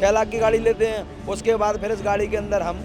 6 लाख की गाड़ी लेते हैं, उसके बाद फिर इस गाड़ी के अंदर हम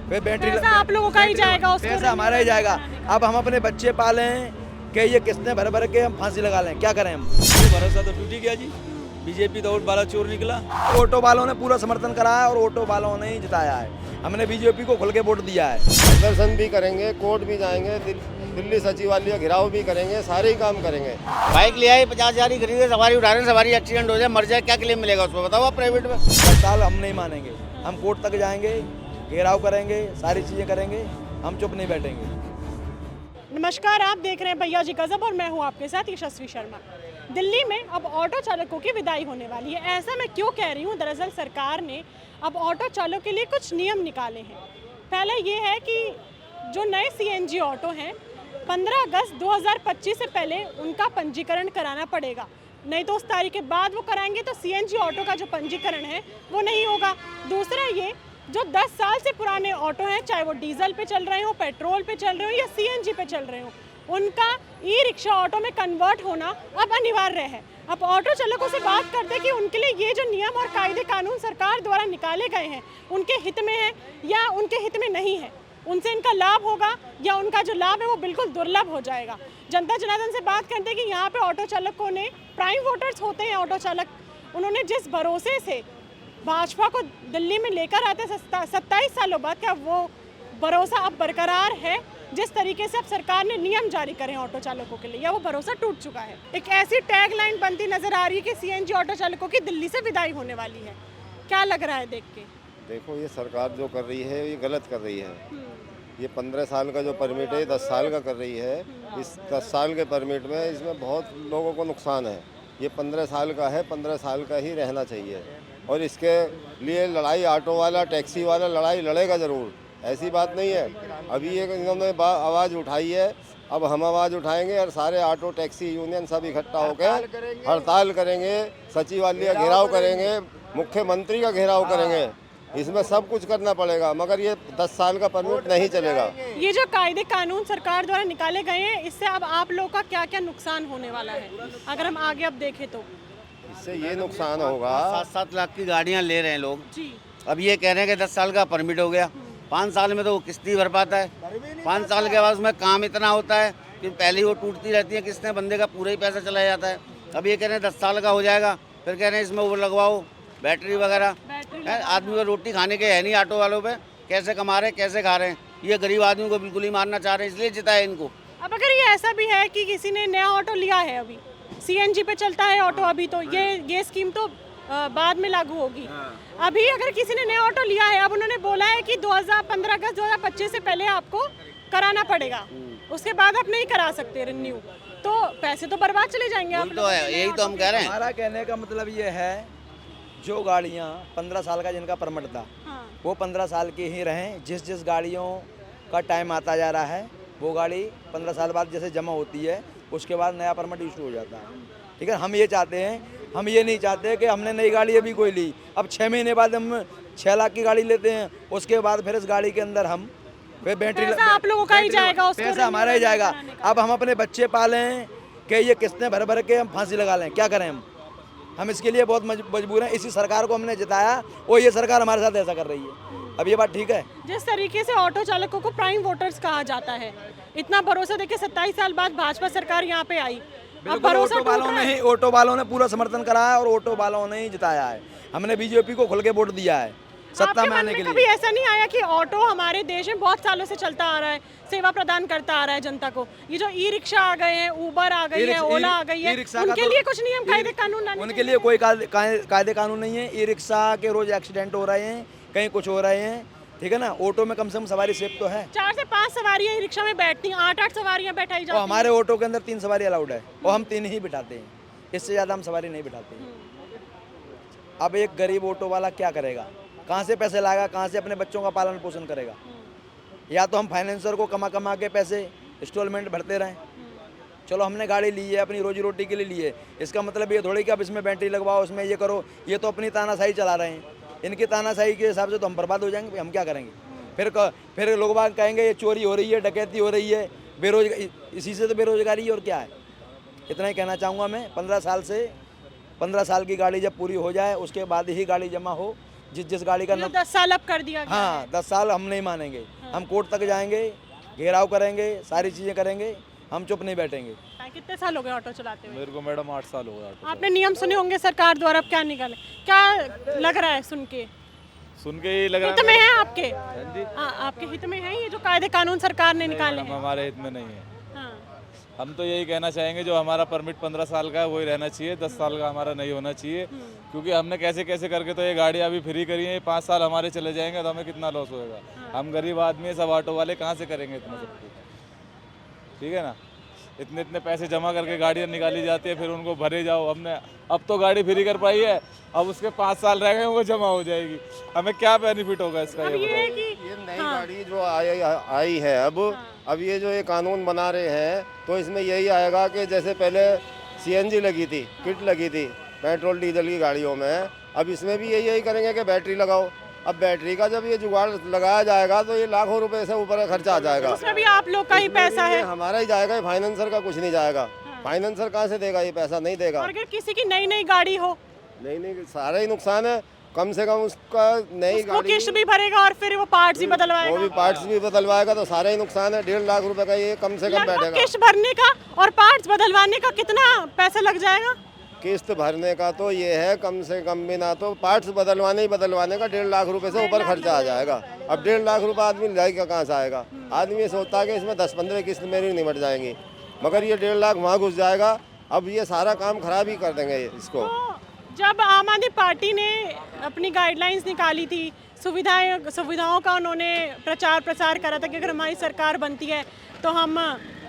फिर बैटरी आप लोगों का ही जाएगा, उसको पैसा हमारा ही जाएगा। अब हम अपने बच्चे पालें कि ये किस्तें भर भर के हम फांसी लगा लें, क्या करें हम? भरोसा तो टूट ही गया जी। बीजेपी तो वोट वाला चोर निकला। ऑटो वालों ने पूरा समर्थन कराया और ऑटो वालों ने ही जिताया है। हमने बीजेपी को खुल के वोट दिया है। प्रदर्शन भी करेंगे, कोर्ट भी जाएंगे, दिल्ली सचिवालय घेराव भी करेंगे, सारे ही काम करेंगे। बाइक ले आए 50,000 की खरीदे, सवारी उठा रहे हैं, सवारी एक्सीडेंट हो जाए मर जाए, क्या क्लेम मिलेगा उसमें बताओ आप प्राइवेट में? हड़ताल हम नहीं मानेंगे, हम कोर्ट तक जाएंगे, घेराव करेंगे, सारी चीज़ें करेंगे, हम चुप नहीं बैठेंगे। नमस्कार, आप देख रहे हैं भैया जी गजब और मैं हूं आपके साथ यशस्वी शर्मा। दिल्ली में अब ऑटो चालकों की विदाई होने वाली है। ऐसा मैं क्यों कह रही हूं? दरअसल सरकार ने अब ऑटो चालकों के लिए कुछ नियम निकाले हैं। पहले ये है कि जो नए सीएनजी ऑटो हैं 15 अगस्त 2025 से पहले उनका पंजीकरण कराना पड़ेगा, नहीं तो उस तारीख के बाद वो कराएंगे तो सीएनजी ऑटो का जो पंजीकरण है वो नहीं होगा। दूसरा ये, जो 10 साल से पुराने ऑटो हैं, चाहे वो डीजल पे चल रहे हो, पेट्रोल पे चल रहे हो या सीएनजी पे चल रहे हो, उनका ई रिक्शा ऑटो में कन्वर्ट होना अब अनिवार्य है। अब ऑटो चालकों से बात करते हैं कि उनके लिए ये जो नियम और कायदे कानून सरकार द्वारा निकाले गए हैं उनके हित में है या उनके हित में नहीं है, उनसे इनका लाभ होगा या उनका जो लाभ है वो बिल्कुल दुर्लभ हो जाएगा। जनता जनार्दन से बात करते हैं कि यहाँ पे ऑटो चालकों ने, प्राइम वोटर्स होते हैं ऑटो चालक, उन्होंने जिस भरोसे से भाजपा को दिल्ली में लेकर आते 27 सालों बाद, क्या वो भरोसा अब बरकरार है? जिस तरीके से अब सरकार ने नियम जारी करे ऑटो चालकों के लिए, या वो भरोसा टूट चुका है? एक ऐसी टैग लाइन बनती नजर आ रही है कि सीएनजी ऑटो चालकों की दिल्ली से विदाई होने वाली है। क्या लग रहा है देख के? देखो, ये सरकार जो कर रही है ये गलत कर रही है। ये 15 साल का जो परमिट है 10 साल का कर रही है। इस 10 साल के परमिट में इसमें बहुत लोगों को नुकसान है। ये 15 साल का है, 15 साल का ही रहना चाहिए। और इसके लिए लड़ाई ऑटो वाला, टैक्सी वाला लड़ाई लड़ेगा ज़रूर, ऐसी बात नहीं है। अभी एक इन्होंने आवाज़ उठाई है, अब हम आवाज़ उठाएंगे और सारे ऑटो टैक्सी यूनियन सब इकट्ठा होकर हड़ताल करेंगे, सचिवालय घेराव करेंगे, मुख्यमंत्री का घेराव करेंगे। इसमें सब कुछ करना पड़ेगा, मगर ये 10 साल का परमिट नहीं चलेगा। ये जो कायदे कानून सरकार द्वारा निकाले गए हैं, इससे अब आप लोगों का क्या क्या नुकसान होने वाला है अगर हम आगे अब देखें तो? इससे ये नुकसान होगा, 7-7 लाख की गाड़ियाँ ले रहे हैं लोग जी। अब ये कह रहे हैं कि 10 साल का परमिट हो गया, 5 साल में तो वो किस्त ही भर पाता है। 5 साल के बाद उसमें काम इतना होता है कि पहले ही वो टूटती रहती है किस्तें, बंदे का पूरा ही पैसा चला जाता है। अब ये कह रहे हैं 10 साल का हो जाएगा, फिर कह रहे हैं इसमें वो लगवाओ बैटरी वगैरह। आदमी को रोटी खाने के है नहीं, ऑटो वालों पे कैसे कमा रहे हैं, कैसे खा रहे हैं? ये गरीब आदमी को बिल्कुल ही मारना चाह रहे हैं, इसलिए जिताए इनको। अब अगर ये ऐसा भी है कि किसी ने नया ऑटो लिया है, अभी सीएनजी पे चलता है ऑटो, अभी तो ये स्कीम तो बाद में लागू होगी। अभी अगर किसी ने नया ऑटो लिया है, अब उन्होंने बोला है कि 15 अगस्त 2025 से पहले आपको कराना पड़ेगा, उसके बाद आप नहीं करा सकते रिन्यू, तो पैसे तो बर्बाद चले जाएंगे। आप तो है, यही तो हम कह रहे हैं। हमारा कहने का मतलब ये है, जो गाड़ियाँ 15 साल का जिनका परमिट था वो 15 साल की ही रहें। जिस जिस गाड़ियों का टाइम आता जा रहा है वो गाड़ी 15 साल बाद जैसे जमा होती है उसके बाद नया परमिट इशू हो जाता है। ठीक है, हम ये चाहते हैं, हम ये नहीं चाहते कि हमने नई गाड़ी अभी कोई ली, अब 6 महीने बाद हम 6 लाख की गाड़ी लेते हैं, उसके बाद फिर इस गाड़ी के अंदर हम फिर बैटरी आप लोगों का ही जाएगा, उसको पैसा हमारा ही जाएगा। अब हम अपने बच्चे पालें कि ये किस्तें भर भर के हम फांसी लगा लें, क्या करें हम इसके लिए बहुत मजबूर हैं। इसी सरकार को हमने जिताया और ये सरकार हमारे साथ ऐसा कर रही है। अब ये बात ठीक है? जिस तरीके से ऑटो चालकों को प्राइम वोटर्स कहा जाता है, इतना भरोसा देके 27 साल बाद भाजपा सरकार यहाँ पे आई, अब भरोसा ऑटो वालों ने पूरा समर्थन कराया और ऑटो वालों ने ही जिताया है। हमने बीजेपी को खुल के वोट दिया है सत्ता में आने के लिए। कभी ऐसा नहीं आया कि ऑटो हमारे देश में बहुत सालों से चलता आ रहा है, सेवा प्रदान करता आ रहा है जनता को? ये जो ई रिक्शा आ गए हैं, उबर आ गई है, ओला आ गई है, उनके लिए कुछ नियम कायदे कानून लाने? उनके लिए कोई कायदे कानून नहीं है। ई रिक्शा के रोज एक्सीडेंट हो रहे हैं, कहीं कुछ हो रहे हैं, ठीक है ना। ऑटो में कम से कम सवारी सेफ तो है। 4 से 5 सवारियां ई रिक्शा में बैठती हैं, 8-8 सवारियां बैठाई जाती हैं। हमारे ऑटो के अंदर 3 सवारी अलाउड है और हम 3 ही बिठाते हैं, इससे ज़्यादा हम सवारी नहीं बिठाते हैं। अब एक गरीब ऑटो वाला क्या करेगा? कहाँ से पैसे लाएगा? कहाँ से अपने बच्चों का पालन पोषण करेगा? या तो हम फाइनेंसर को कमा कमा के पैसे इंस्टॉलमेंट भरते रहें। चलो हमने गाड़ी ली है, अपनी रोजी रोटी के लिए ली है, इसका मतलब ये थोड़ी कि अब इसमें बैटरी लगवाओ, इसमें ये करो। ये तो अपनी तानाशाही चला रहे हैं, इनकी तानाशाही के हिसाब से तो हम बर्बाद हो जाएंगे। हम क्या करेंगे? फिर लोग बाग कहेंगे ये चोरी हो रही है, डकैती हो रही है, बेरोजगारी, इसी से तो बेरोजगारी है और क्या है। इतना ही कहना चाहूँगा मैं। 15 साल की गाड़ी जब पूरी हो जाए उसके बाद ही गाड़ी जमा हो जिस गाड़ी का 10 साल अब कर दिया गया हाँ 10 साल हम नहीं मानेंगे। हम कोर्ट तक जाएंगे, घेराव करेंगे, सारी चीज़ें करेंगे, हम चुप नहीं बैठेंगे। है। कितने साल हो गए ऑटो चलाते हुए? मेरे को मैडम 8 साल हो गया। आपने नियम सुने होंगे सरकार द्वारा, अब क्या निकाले, क्या लग रहा है सुन के? सुन के ही लग रहा हित में है आपके? है जी, आपके हित में है ये जो कायदे कानून सरकार ने निकाले मैडम हैं? हमारे हित में नहीं है। हाँ। हम तो यही कहना चाहेंगे जो हमारा परमिट 15 साल का है वही रहना चाहिए, 10 साल का हमारा नहीं होना चाहिए। क्योंकि हमने कैसे कैसे करके तो ये गाड़ी अभी फ्री करी है, 5 साल हमारे चले जाएंगे तो हमें कितना लॉस होएगा। हम गरीब आदमी है, सब ऑटो वाले कहाँ से करेंगे इतना सब कुछ, ठीक है ना। इतने इतने पैसे जमा करके गाड़ियाँ निकाली जाती है, फिर उनको भरे जाओ। हमने अब तो गाड़ी फ्री कर पाई है, अब उसके 5 साल रह गए वो जमा हो जाएगी, हमें क्या बेनिफिट होगा इसका? अब ये ये है बताओ। कि ये नई गाड़ी जो आई है अब ये जो ये कानून बना रहे हैं तो इसमें यही आएगा कि जैसे पहले सीएनजी लगी थी, किट लगी थी पेट्रोल डीजल की गाड़ियों में, अब इसमें भी यही करेंगे कि बैटरी लगाओ। अब बैटरी का जब ये जुगाड़ लगाया जाएगा तो ये लाखों रुपए से ऊपर का खर्चा आ जाएगा। उसमें भी आप लोग का ही पैसा ये है। हमारा ही जाएगा, फाइनेंसर का कुछ नहीं जाएगा। फाइनेंसर कहाँ से देगा ये पैसा? नहीं देगा। और अगर किसी की नई नई गाड़ी हो नहीं सारा ही नुकसान है। कम से कम उसका नई उसको गाड़ी किस्त भी भरेगा और फिर वो पार्ट्स ही वो बदलवाएगा। भी पार्ट्स भी बदलवाएगा तो सारा ही नुकसान है। 1.5 लाख रुपए का ये कम से कम लगभग बैठेगा। किस्त भरने का और पार्ट्स बदलवाने का कितना पैसा लग जाएगा? किस्त भरने का तो ये है कम से कम भी ना तो पार्ट्स बदलवाने का 1.5 लाख रुपए से ऊपर खर्चा आ जाएगा। अब 1.5 लाख रुपए आदमी लाएगा कहाँ से आएगा? आदमी सोचता है कि इसमें 10-15 किस्त मेरी निपट जाएंगी, मगर ये 1.5 लाख वहाँ घुस जाएगा। अब ये सारा काम खराब ही कर देंगे इसको। तो जब आम आदमी पार्टी ने अपनी गाइडलाइंस निकाली थी, सुविधाओं का उन्होंने प्रचार प्रसार करा था कि अगर हमारी सरकार बनती है तो हम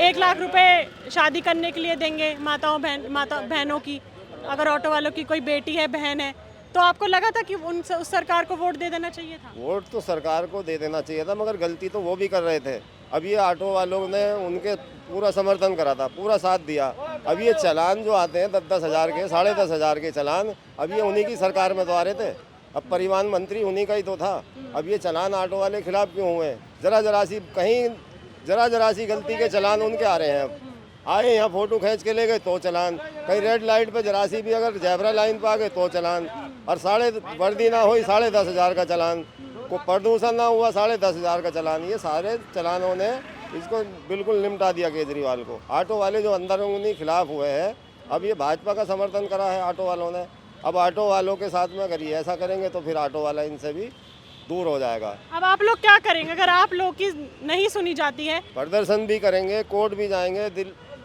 1 लाख रुपए शादी करने के लिए देंगे माता बहनों की, अगर ऑटो वालों की कोई बेटी है बहन है, तो आपको लगा था कि उस सरकार को वोट दे देना चाहिए था? वोट तो सरकार को दे देना चाहिए था, मगर गलती तो वो भी कर रहे थे। अब ये ऑटो वालों ने उनके पूरा समर्थन करा था, पूरा साथ दिया। अब ये चलान जो आते हैं 10-10 हज़ार के, 10.5 हज़ार के चलान, अब ये उन्हीं की सरकार में तो आ रहे थे। अब परिवहन मंत्री उन्हीं का ही तो था। अब ये चलान ऑटो वाले खिलाफ क्यों हुए? जरा सी गलती के चलान उनके आ रहे हैं। अब आए यहाँ फोटो खींच के ले गए तो चलान, कहीं रेड लाइट पे जरा सी भी अगर जेब्रा लाइन पे आ गए तो चलान, और वर्दी ना हुई 10.5 हज़ार का चलान, को प्रदूषण ना हुआ 10.5 हज़ार का चलान। ये सारे चलानों ने इसको बिल्कुल निपटा दिया केजरीवाल को। ऑटो वाले जो अंदर उन्हीं खिलाफ हुए हैं, अब ये भाजपा का समर्थन करा है ऑटो वालों ने। अब ऑटो वालों के साथ में अगर ये ऐसा करेंगे तो फिर ऑटो वाला इनसे भी दूर हो जाएगा। अब आप लोग क्या करेंगे अगर आप लोग की नहीं सुनी जाती है? प्रदर्शन भी करेंगे, कोर्ट भी जाएंगे,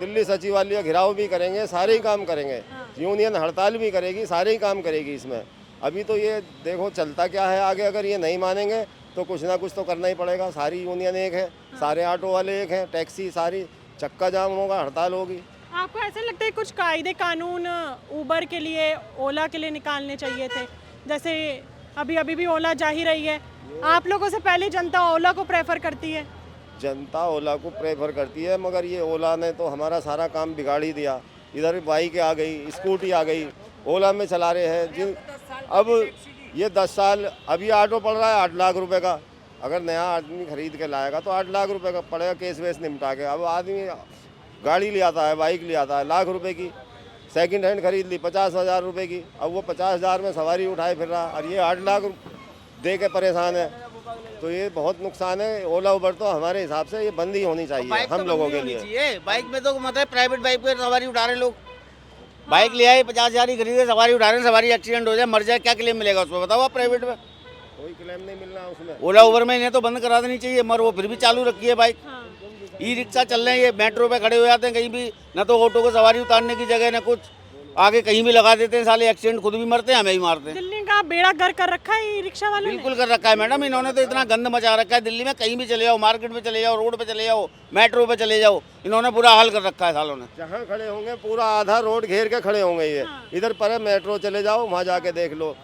दिल्ली सचिवालय घेराव भी करेंगे, सारे ही काम करेंगे। यूनियन हड़ताल भी करेगी, सारे ही काम करेगी इसमें। अभी तो ये देखो चलता क्या है आगे। अगर ये नहीं मानेंगे तो कुछ ना कुछ तो करना ही पड़ेगा। सारी यूनियन एक है, सारे ऑटो वाले एक हैं, टैक्सी सारी, चक्का जाम होगा, हड़ताल होगी। आपको ऐसा लगता है कुछ कायदे कानून उबर के लिए, ओला के लिए निकालने चाहिए थे? जैसे अभी भी ओला जा ही रही है, आप लोगों से पहले जनता ओला को प्रेफर करती है। जनता ओला को प्रेफर करती है, मगर ये ओला ने तो हमारा सारा काम बिगाड़ ही दिया। इधर बाइक आ गई, स्कूटी आ गई, ओला में चला रहे हैं। अब ये 10 साल, अभी ऑटो पड़ रहा है 8 लाख रुपए का। अगर नया आदमी खरीद के लाएगा तो 8 लाख रुपए का पड़ेगा, केस वेस निपटा के। अब आदमी गाड़ी ले आता है, बाइक ले आता है लाख रुपए की, सेकंड हैंड खरीद ली 50 हज़ार रुपये की। अब वो 50 हज़ार में सवारी उठाए फिर रहा, और ये 8 लाख दे के परेशान है। तो ये बहुत नुकसान है। ओला उबर तो हमारे हिसाब से ये बंद ही होनी चाहिए हम लोगों के लिए। बाइक में तो मतलब प्राइवेट बाइक पे सवारी उठा रहे लोग। बाइक ले आए 50 हज़ार की खरीदे, सवारी उठा रहे हैं, सवारी एक्सीडेंट हो जाए, मर जाए, क्या क्लेम मिलेगा उसमें बताओ आप? प्राइवेट में कोई क्लेम नहीं मिलना उसमें। ओला उबर में इन्हें तो बंद करा देनी चाहिए, मगर वो फिर भी चालू रखी है बाइक। ई रिक्शा चल रहे हैं, ये मेट्रो पे खड़े हो जाते हैं कहीं भी, ना तो ऑटो को सवारी उतारने की जगह, ना कुछ, आगे कहीं भी लगा देते हैं साले। एक्सीडेंट खुद भी मरते हैं, हमें ही मारते हैं। दिल्ली का बेड़ा गर्क कर रखा है ई रिक्शा वालों ने। बिल्कुल कर रखा है मैडम, इन्होंने तो इतना गंद मचा रखा है। दिल्ली में कहीं भी चले जाओ, मार्केट में चले जाओ, रोड पे चले जाओ, मेट्रो पे चले जाओ, इन्होंने बुरा हाल कर रखा है सालों ने। जहाँ खड़े होंगे पूरा आधा रोड घेर के खड़े होंगे ये। इधर पर मेट्रो चले जाओ, वहाँ जाके देख लो,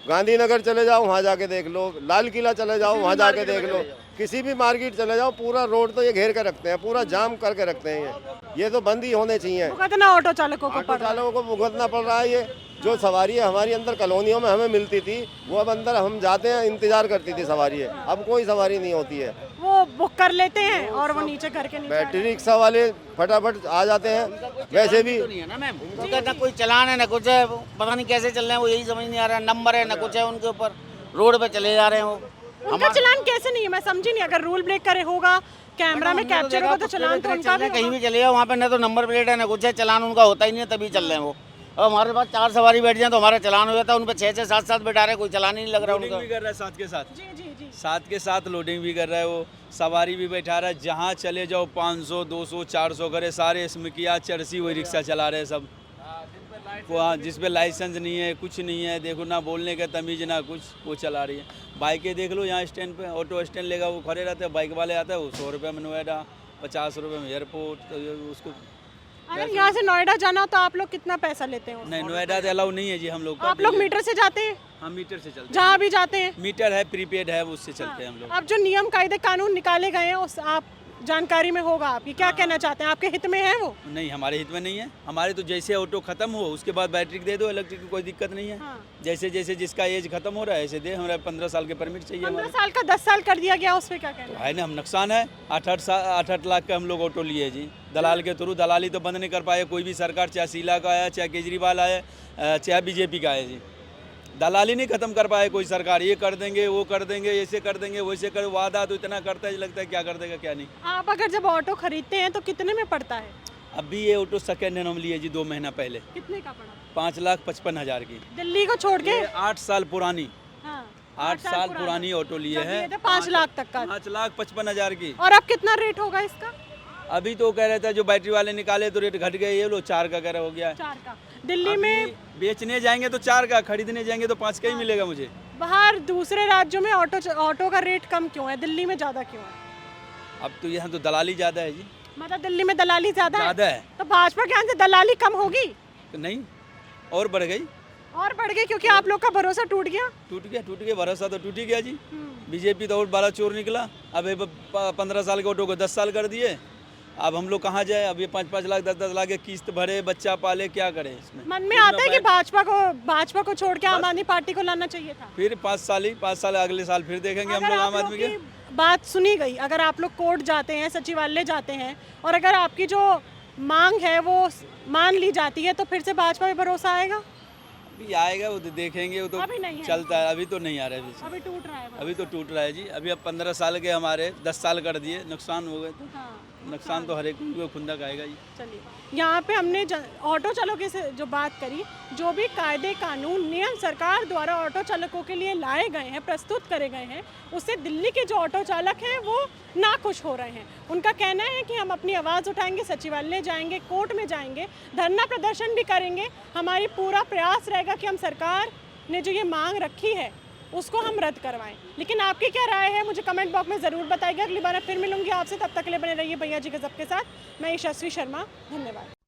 गांधीनगर चले जाओ, वहाँ जाके देख लो, लाल किला चले जाओ, वहाँ जाके देख लो, किसी भी मार्केट चले जाओ, पूरा रोड तो ये घेर के रखते हैं, पूरा जाम करके रखते हैं। ये तो बंद ही होने चाहिए। भुगतना ऑटो चालकों को ऑटो चालकों को भुगतना पड़ रहा है। ये जो सवारी हमारी अंदर कॉलोनियों में हमें मिलती थी, वो अब अंदर हम जाते हैं, इंतजार करती थी सवारी। अब कोई सवारी नहीं होती है, वो बुक कर लेते हैं और वो नीचे घर के नीचे। बैटरी रिक्शा वाले फटाफट आ जाते हैं। वैसे भी नहीं है ना मैम, उनका ना कोई चलान है ना कुछ है, पता नहीं कैसे चल रहे हैं, वो यही समझ नहीं आ रहा है। नंबर है ना कुछ है उनके ऊपर, रोड पे चले जा रहे हैं वो। उनका चलान कैसे नहीं है, मैं समझी नहीं। अगर रूल ब्रेक करे होगा, कैमरा में कैप्चर होगा तो चलान तो उनका भी कहीं होगा। भी चले जाओ, वहाँ पे ना तो नंबर प्लेट है ना कुछ है, चलान उनका होता ही नहीं है, तभी चल रहे हैं वो। अब हमारे पास 4 सवारी बैठ जाए तो हमारा चलान हो जाता है, उन पे 6 7 बैठा रहे, कोई चलान ही नहीं लग रहा लोडिंग उनका। भी कर रहा है साथ के साथ, जी जी जी। साथ के साथ लोडिंग भी कर रहा है वो, सवारी भी बैठा रहा है। जहाँ चले जाओ 500 200 400 करे, सारे इसमें किया चरसी वही रिक्शा चला रहे हैं सब। वहाँ जिस पे लाइसेंस नहीं है, कुछ नहीं है, देखो ना बोलने का तमीज़ ना कुछ, वो चला रही है। बाइकें देख लो, यहाँ स्टैंड पे ऑटो स्टैंड लेगा वो खड़े रहते हैं, बाइक वाले आते हैं, वो 100 रुपये में नोएडा, 50 रुपये में एयरपोर्ट, तो ये उसको अगर यहाँ से नोएडा जाना हो तो आप लोग कितना पैसा लेते हैं? नहीं, नोएडा तो अलाउ नहीं है जी हम लोग का। आप लोग मीटर से जाते हैं? हम मीटर से चलते जहाँ भी जाते हैं हैं, मीटर है, प्रीपेड है, उससे चलते हैं हम लोग। अब जो नियम कायदे कानून निकाले गए हैं उस आप जानकारी में होगा आपकी, क्या कहना चाहते हैं? आपके हित में है वो? नहीं, हमारे हित में नहीं है। हमारे तो जैसे ऑटो खत्म हो उसके बाद बैटरी दे दो, इलेक्ट्रिक की कोई दिक्कत नहीं है। हाँ। जैसे जैसे जिसका एज खत्म हो रहा है ऐसे दे, हमारा 15 साल के परमिट चाहिए 15 हमारे। साल का 10 साल कर दिया गया, उस पर क्या कहना है? है ना, हम नुकसान है। 8 लाख का हम लोग ऑटो लिए जी, दलाल के थ्रू। दलाली तो बंद नहीं कर पाए कोई भी सरकार, चाहे शीला का आया, चाहे केजरीवाल आया, चाहे बीजेपी का आया जी। दलाली नहीं खत्म कर पाए कोई सरकार। ये कर देंगे, वो कर देंगे, ऐसे कर देंगे, वैसे कर, वादा तो इतना करता है, लगता है क्या कर देगा क्या नहीं। आप अगर जब ऑटो खरीदते हैं तो कितने में पड़ता है? अभी ये ऑटो सेकेंड हैंड हम लिए जी 2 महीना पहले, कितने का पड़ा? 5,55,000 की। दिल्ली को छोड़ के? ये 8 साल पुरानी, हाँ, 8 साल पुरानी ऑटो लिए जब है। ये थे 5 लाख तक का। 5,55,000 की। और अब कितना रेट होगा इसका? अभी तो कह रहे थे जो बैटरी वाले निकाले तो रेट घट गए, ये लो 4 का कह रहा हो गया है। 4 का। दिल्ली में अभी बेचने जाएंगे तो 4 का, खरीदने जाएंगे तो 5 का ही मिलेगा मुझे। बाहर दूसरे राज्यों में ऑटो का रेट कम क्यों है, दिल्ली में ज़्यादा क्यों है? अब तो यहाँ तो दलाली ज़्यादा है जी, मतलब दिल्ली में दलाली ज़्यादा है? ज़्यादा है। तो भाजपा के यहाँ से दलाली कम होगी? तो नहीं, और बढ़ गई, और बढ़ गई क्योंकि आप लोग का भरोसा टूट गया। टूट गया, भरोसा तो टूट ही गया जी। बीजेपी तो और बड़ा चोर निकला। अब ये 15 साल के ऑटो को 10 साल कर दिए। अब हम लोग कहाँ जाए? अब ये 5-5 लाख 10-10 लाख के किस्त भरे, बच्चा पाले, क्या करें इसमें? मन में आता है कि भाजपा को छोड़ के आम आदमी पार्टी को लाना चाहिए था। फिर 5 साल अगले साल फिर देखेंगे हम अगर लोग आप आम आदमी लोग के। की बात सुनी गई, अगर आप लोग कोर्ट जाते हैं, सचिवालय जाते हैं और अगर आपकी जो मांग है वो मान ली जाती है तो फिर से भाजपा पे भरोसा आएगा? अभी आएगा, वो तो देखेंगे, वो तो अभी नहीं है। चलता है, अभी तो नहीं आ रहा है अभी। अभी टूट रहा है अभी तो टूट रहा है जी। अभी अब 15 साल के हमारे 10 साल कर दिए, नुकसान हो गए तो हाँ। नुकसान तो हर एक को खुंदा खाएगा जी। चलिए, यहाँ पे हमने ऑटो चालकों से जो बात करी, जो भी कायदे कानून नियम सरकार द्वारा ऑटो चालकों के लिए लाए गए हैं, प्रस्तुत करे गए हैं, उससे दिल्ली के जो ऑटो चालक हैं वो नाखुश हो रहे हैं। उनका कहना है कि हम अपनी आवाज़ उठाएंगे, सचिवालय जाएंगे, कोर्ट में जाएंगे, धरना प्रदर्शन भी करेंगे। हमारी पूरा प्रयास रहेगा कि हम सरकार ने जो ये मांग रखी है उसको हम रद्द करवाएं। लेकिन आपकी क्या राय है मुझे कमेंट बॉक्स में ज़रूर बताइएगा। अगली बार फिर मिलूंगी आपसे, तब तक के लिए बने रहिए भैया जी गजब के साथ। मैं यशस्वी शर्मा, धन्यवाद।